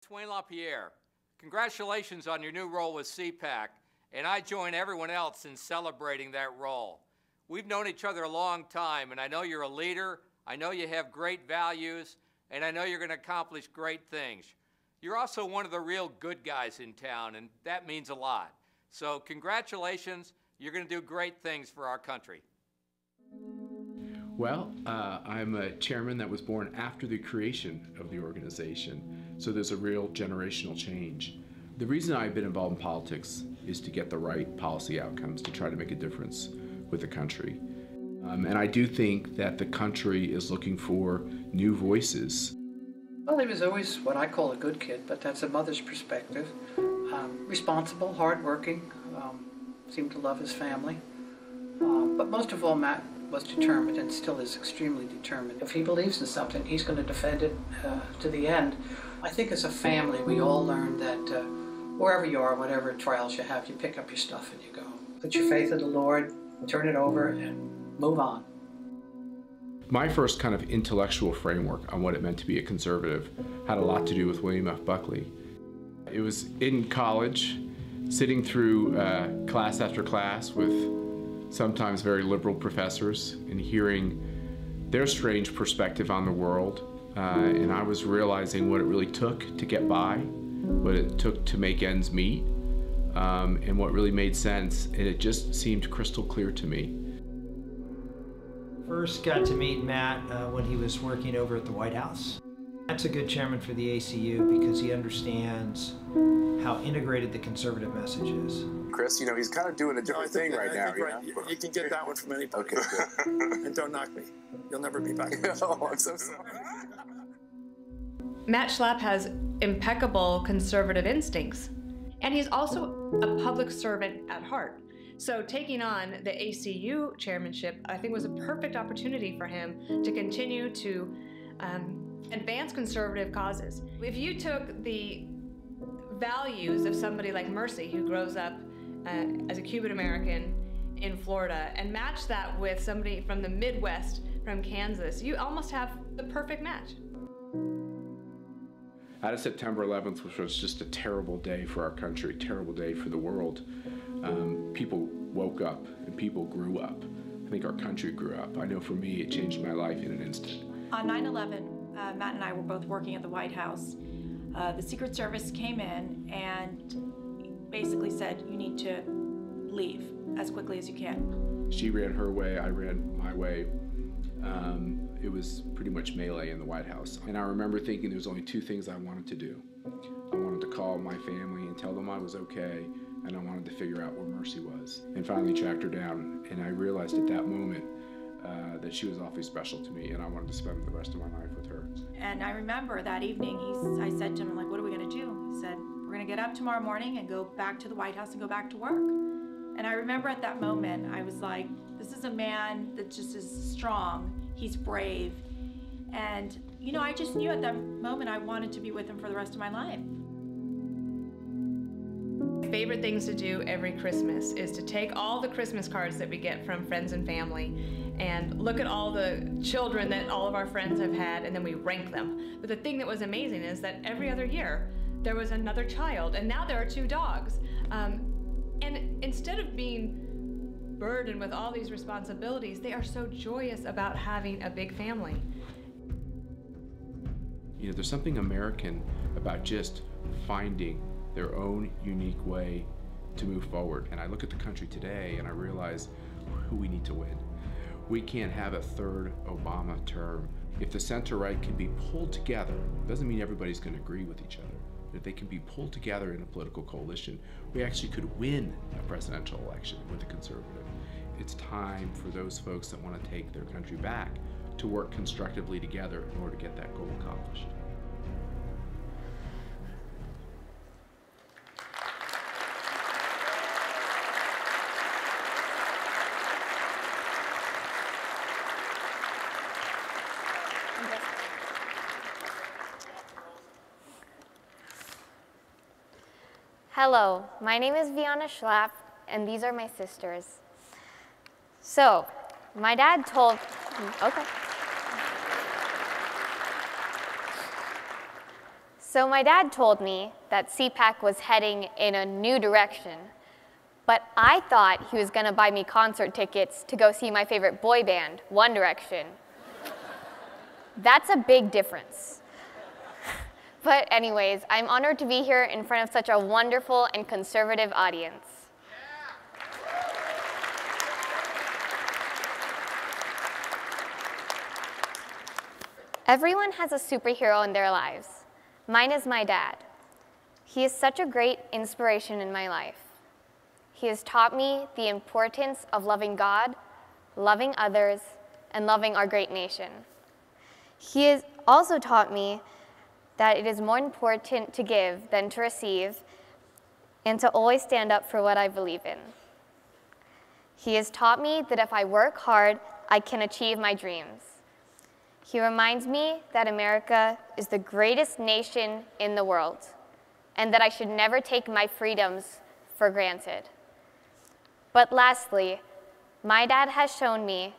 Twain LaPierre, congratulations on your new role with CPAC, and I join everyone else in celebrating that role. We've known each other a long time, and I know you're a leader, I know you have great values, and I know you're going to accomplish great things. You're also one of the real good guys in town, and that means a lot. So congratulations, you're going to do great things for our country. Well, I'm a chairman that was born after the creation of the organization, so there's a real generational change. The reason I've been involved in politics is to get the right policy outcomes, to try to make a difference with the country. And I do think that the country is looking for new voices. Well, he was always what I call a good kid, but that's a mother's perspective. Responsible, hardworking, seemed to love his family. But most of all, Matt was determined and still is extremely determined. If he believes in something, he's going to defend it to the end. I think as a family, we all learned that wherever you are, whatever trials you have, you pick up your stuff and you go. Put your faith in the Lord, turn it over, and move on. My first kind of intellectual framework on what it meant to be a conservative had a lot to do with William F. Buckley. It was in college, sitting through class after class with sometimes very liberal professors and hearing their strange perspective on the world. And I was realizing what it really took to get by, what it took to make ends meet, and what really made sense. And it just seemed crystal clear to me. First got to meet Matt when he was working over at the White House. Matt's a good chairman for the ACU because he understands how integrated the conservative message is. Chris, you know, he's kind of doing a different thing right now. You can get that one from anybody. Okay, good. And don't knock me. You'll never be back. Oh, I'm so sorry. Matt Schlapp has impeccable conservative instincts, and he's also a public servant at heart. So taking on the ACU chairmanship, I think, was a perfect opportunity for him to continue to advance conservative causes. If you took the values of somebody like Mercy, who grows up as a Cuban American in Florida, and match that with somebody from the Midwest, from Kansas, you almost have the perfect match. Out of September 11th, which was just a terrible day for our country, terrible day for the world, people woke up and people grew up. I think our country grew up. I know for me, it changed my life in an instant. On 9/11, Matt and I were both working at the White House. The Secret Service came in and basically said, you need to leave as quickly as you can. She ran her way, I ran my way. It was pretty much melee in the White House. And I remember thinking there was only two things I wanted to do. I wanted to call my family and tell them I was okay, and I wanted to figure out where Mercy was. And finally tracked her down, and I realized at that moment that she was awfully special to me, and I wanted to spend the rest of my life with her. And I remember that evening, I said to him, like, what are we gonna do? He said, we're gonna get up tomorrow morning and go back to the White House and go back to work. And I remember at that moment, I was like, this is a man that just is strong, he's brave. And, you know, I just knew at that moment I wanted to be with him for the rest of my life. Favorite things to do every Christmas is to take all the Christmas cards that we get from friends and family and look at all the children that all of our friends have had, and then we rank them. But the thing that was amazing is that every other year there was another child, and now there are 2 dogs. And instead of being burdened with all these responsibilities, they are so joyous about having a big family. You know, there's something American about just finding their own unique way to move forward. And I look at the country today and I realize who we need to win. We can't have a third Obama term. If the center-right can be pulled together, it doesn't mean everybody's going to agree with each other, but if they can be pulled together in a political coalition, we actually could win a presidential election with a conservative. It's time for those folks that want to take their country back to work constructively together in order to get that goal accomplished. Hello, my name is Viana Schlapp, and these are my sisters. So, my dad told, So my dad told me that CPAC was heading in a new direction, but I thought he was going to buy me concert tickets to go see my favorite boy band, One Direction. That's a big difference. But anyways, I'm honored to be here in front of such a wonderful and conservative audience. Everyone has a superhero in their lives. Mine is my dad. He is such a great inspiration in my life. He has taught me the importance of loving God, loving others, and loving our great nation. He has also taught me that it is more important to give than to receive, and to always stand up for what I believe in. He has taught me that if I work hard, I can achieve my dreams. He reminds me that America is the greatest nation in the world, and that I should never take my freedoms for granted. But lastly, my dad has shown me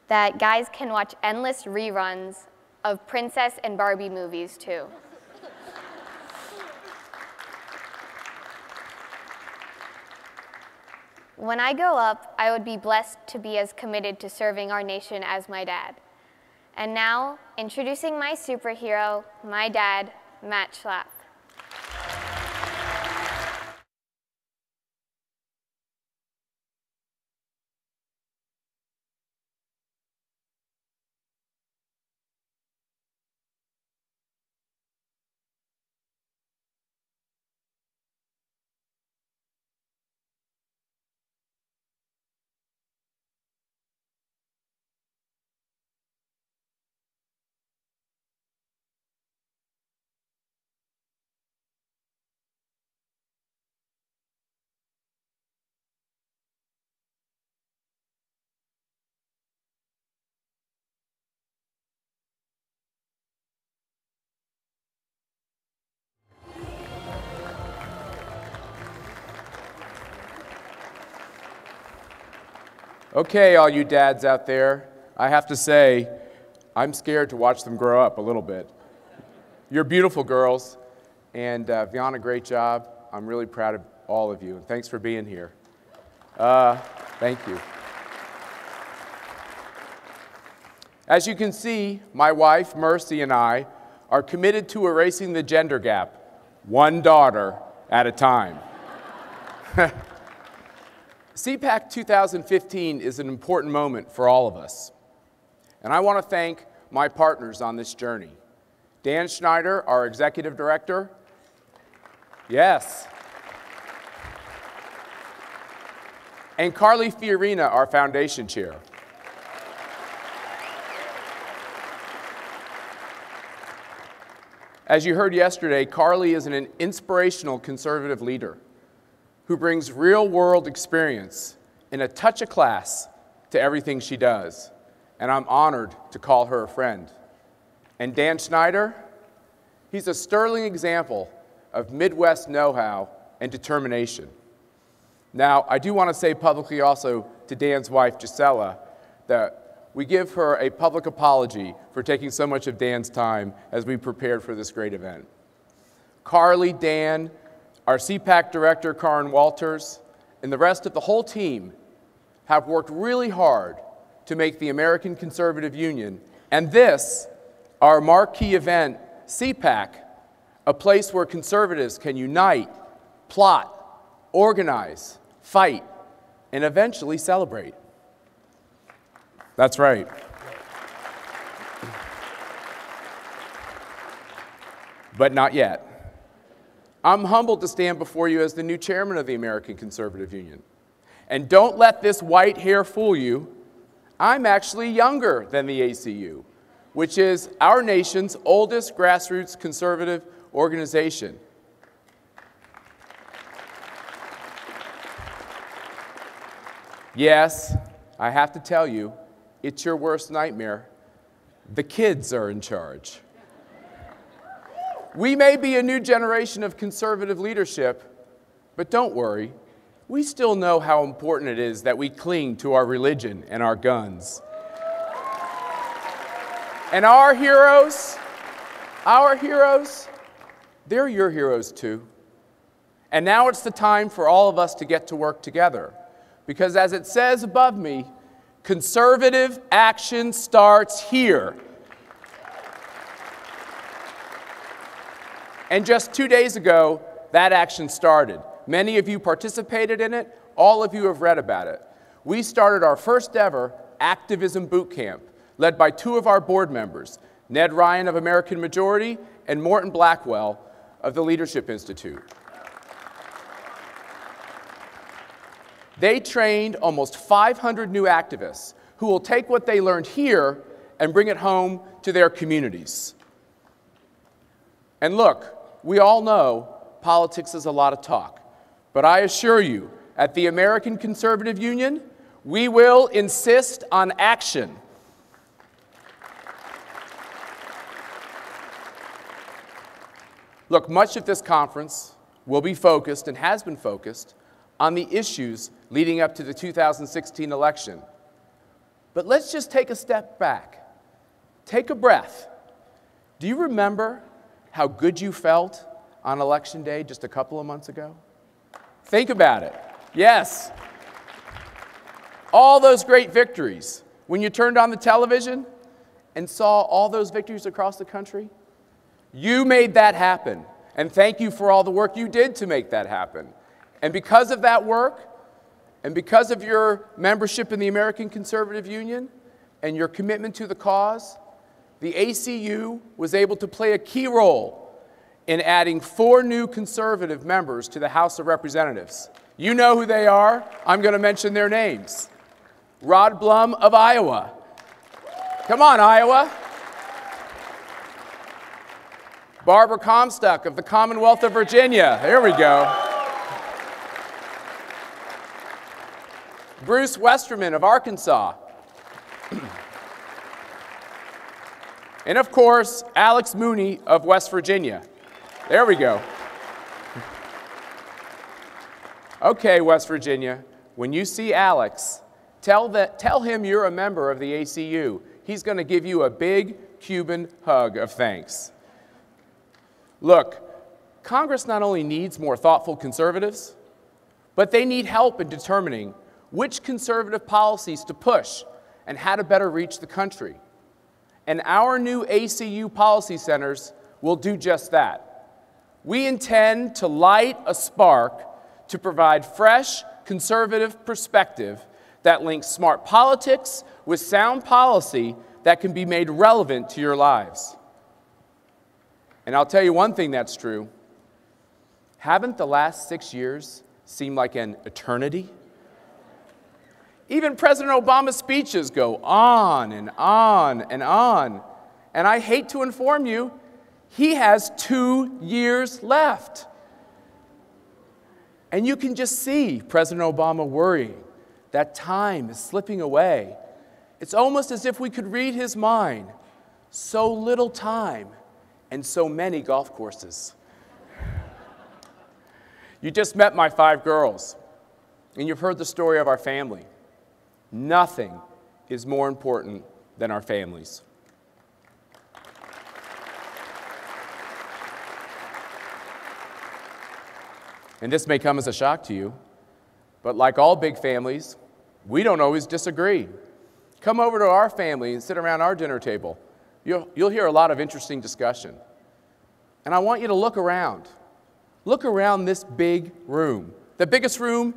that guys can watch endless reruns of Princess and Barbie movies too. When I grow up, I would be blessed to be as committed to serving our nation as my dad. And now, introducing my superhero, my dad, Matt Schlapp. Okay, all you dads out there, I have to say, I'm scared to watch them grow up a little bit. You're beautiful girls, and Vianna, great job. I'm really proud of all of you, and thanks for being here. Thank you. As you can see, my wife, Mercy, and I are committed to erasing the gender gap, one daughter at a time. CPAC 2015 is an important moment for all of us. And I want to thank my partners on this journey. Dan Schneider, our executive director. Yes. And Carly Fiorina, our foundation chair. As you heard yesterday, Carly is an inspirational conservative leader who brings real-world experience and a touch of class to everything she does. And I'm honored to call her a friend. And Dan Schneider, he's a sterling example of Midwest know-how and determination. Now, I do want to say publicly also to Dan's wife, Gisela, that we give her a public apology for taking so much of Dan's time as we prepared for this great event. Carly, Dan, our CPAC director, Karin Walters, and the rest of the whole team have worked really hard to make the American Conservative Union and this, our marquee event, CPAC, a place where conservatives can unite, plot, organize, fight, and eventually celebrate. That's right. But not yet. I'm humbled to stand before you as the new chairman of the American Conservative Union. And don't let this white hair fool you. I'm actually younger than the ACU, which is our nation's oldest grassroots conservative organization. Yes, I have to tell you, it's your worst nightmare. The kids are in charge. We may be a new generation of conservative leadership, but don't worry. We still know how important it is that we cling to our religion and our guns. And our heroes, they're your heroes too. And now it's the time for all of us to get to work together. Because as it says above me, conservative action starts here. And just 2 days ago, that action started. Many of you participated in it. All of you have read about it. We started our first ever activism boot camp, led by 2 of our board members, Ned Ryan of American Majority and Morton Blackwell of the Leadership Institute. They trained almost 500 new activists who will take what they learned here and bring it home to their communities. And look, we all know politics is a lot of talk, but I assure you, at the American Conservative Union, we will insist on action. Look, much of this conference will be focused, and has been focused, on the issues leading up to the 2016 election. But let's just take a step back. Take a breath. Do you remember how good you felt on Election Day just a couple of months ago? Think about it. Yes. All those great victories. When you turned on the television and saw all those victories across the country, you made that happen. And thank you for all the work you did to make that happen. And because of that work, and because of your membership in the American Conservative Union and your commitment to the cause, the ACU was able to play a key role in adding 4 new conservative members to the House of Representatives. You know who they are. I'm going to mention their names. Rod Blum of Iowa. Come on, Iowa. Barbara Comstock of the Commonwealth of Virginia. There we go. Bruce Westerman of Arkansas. And of course, Alex Mooney of West Virginia. There we go. Okay, West Virginia, when you see Alex, tell him you're a member of the ACU. He's going to give you a big Cuban hug of thanks. Look, Congress not only needs more thoughtful conservatives, but they need help in determining which conservative policies to push and how to better reach the country. And our new ACU policy centers will do just that. We intend to light a spark to provide fresh, conservative perspective that links smart politics with sound policy that can be made relevant to your lives. And I'll tell you one thing that's true. Haven't the last 6 years seemed like an eternity? Even President Obama's speeches go on and on and on. And I hate to inform you, he has 2 years left. And you can just see President Obama worrying that time is slipping away. It's almost as if we could read his mind. So little time and so many golf courses. You just met my 5 girls, and you've heard the story of our family. Nothing is more important than our families. And this may come as a shock to you, but like all big families, we don't always disagree. Come over to our family and sit around our dinner table. You'll hear a lot of interesting discussion. And I want you to look around. Look around this big room, the biggest room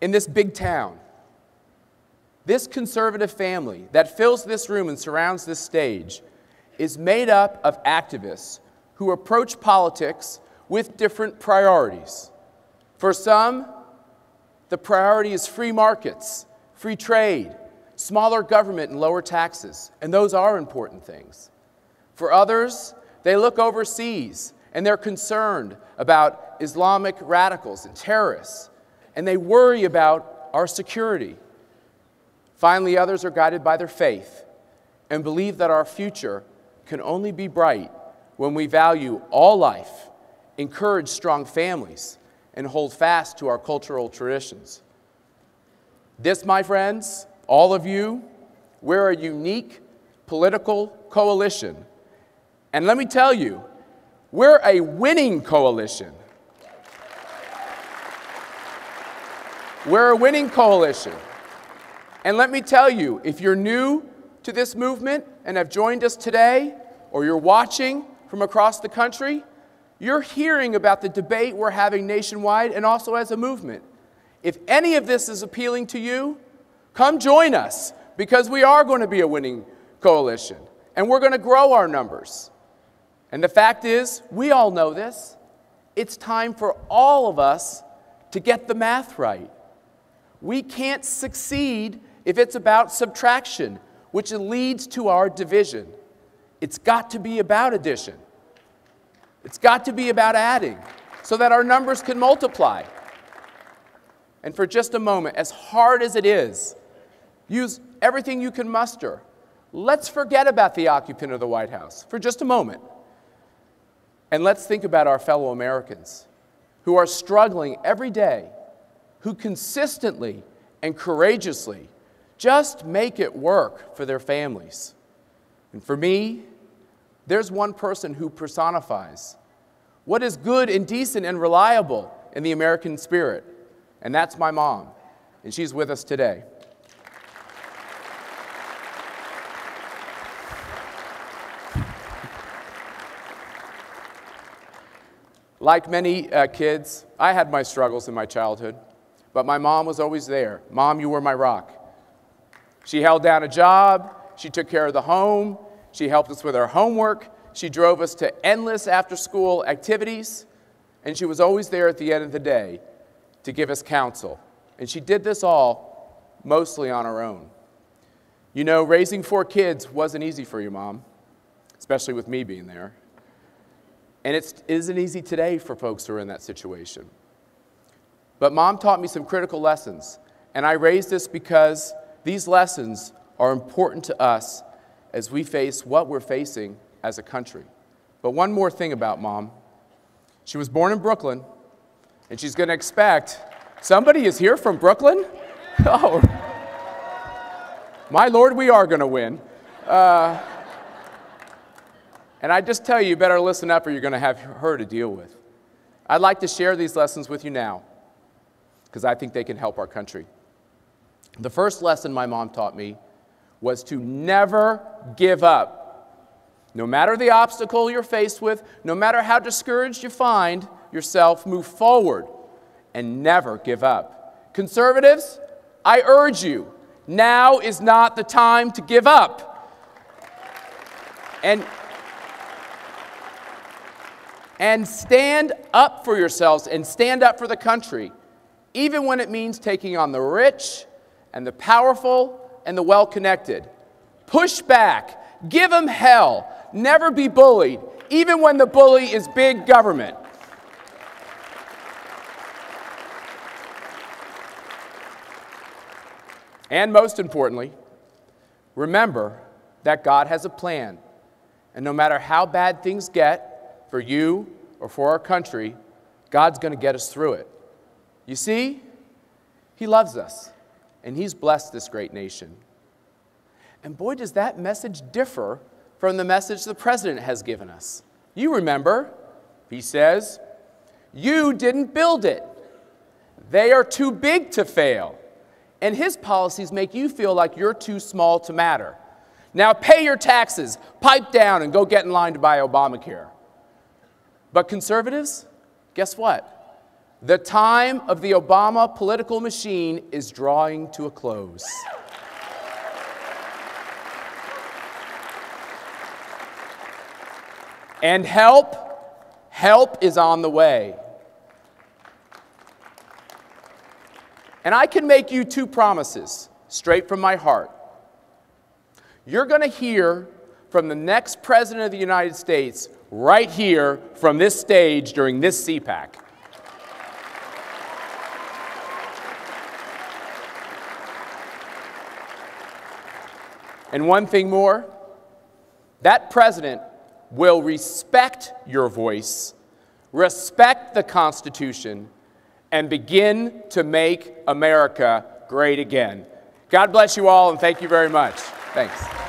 in this big town. This conservative family that fills this room and surrounds this stage is made up of activists who approach politics with different priorities. For some, the priority is free markets, free trade, smaller government and lower taxes, and those are important things. For others, they look overseas and they're concerned about Islamic radicals and terrorists, and they worry about our security. Finally, others are guided by their faith and believe that our future can only be bright when we value all life, encourage strong families, and hold fast to our cultural traditions. This, my friends, all of you, we're a unique political coalition. And let me tell you, We're a winning coalition. We're a winning coalition. And let me tell you, if you're new to this movement and have joined us today, or you're watching from across the country, you're hearing about the debate we're having nationwide and also as a movement. If any of this is appealing to you, come join us, because we are going to be a winning coalition, and we're going to grow our numbers. And the fact is, we all know this, it's time for all of us to get the math right. We can't succeed if it's about subtraction, which leads to our division. It's got to be about addition. It's got to be about adding, so that our numbers can multiply. And for just a moment, as hard as it is, use everything you can muster. Let's forget about the occupant of the White House for just a moment. And let's think about our fellow Americans who are struggling every day, who consistently and courageously just make it work for their families. And for me, there's one person who personifies what is good and decent and reliable in the American spirit, and that's my mom, and she's with us today. Like many kids, I had my struggles in my childhood, but my mom was always there. Mom, you were my rock. She held down a job, she took care of the home, she helped us with our homework, she drove us to endless after-school activities, and she was always there at the end of the day to give us counsel. And she did this all mostly on her own. You know, raising 4 kids wasn't easy for you, Mom, especially with me being there. And it isn't easy today for folks who are in that situation. But Mom taught me some critical lessons, and I raise this because these lessons are important to us as we face what we're facing as a country. But one more thing about Mom. She was born in Brooklyn, and she's going to expect, somebody is here from Brooklyn? Oh, my Lord, we are going to win. And I just tell you, you better listen up or you're going to have her to deal with. I'd like to share these lessons with you now because I think they can help our country. The first lesson my mom taught me was to never give up. No matter the obstacle you're faced with, no matter how discouraged you find yourself, move forward and never give up. Conservatives, I urge you, now is not the time to give up. And stand up for yourselves and stand up for the country, even when it means taking on the rich and the powerful and the well-connected. Push back, give them hell, never be bullied, even when the bully is big government. And most importantly, remember that God has a plan, and no matter how bad things get, for you or for our country, God's going to get us through it. You see, He loves us, and He's blessed this great nation. And boy, does that message differ from the message the President has given us. You remember, he says, you didn't build it. They are too big to fail. And his policies make you feel like you're too small to matter. Now pay your taxes, pipe down, and go get in line to buy Obamacare. But conservatives, guess what? The time of the Obama political machine is drawing to a close. And help is on the way. And I can make you 2 promises, straight from my heart. You're going to hear from the next President of the United States right here from this stage during this CPAC. And one thing more, that president will respect your voice, respect the Constitution, and begin to make America great again. God bless you all, and thank you very much. Thanks.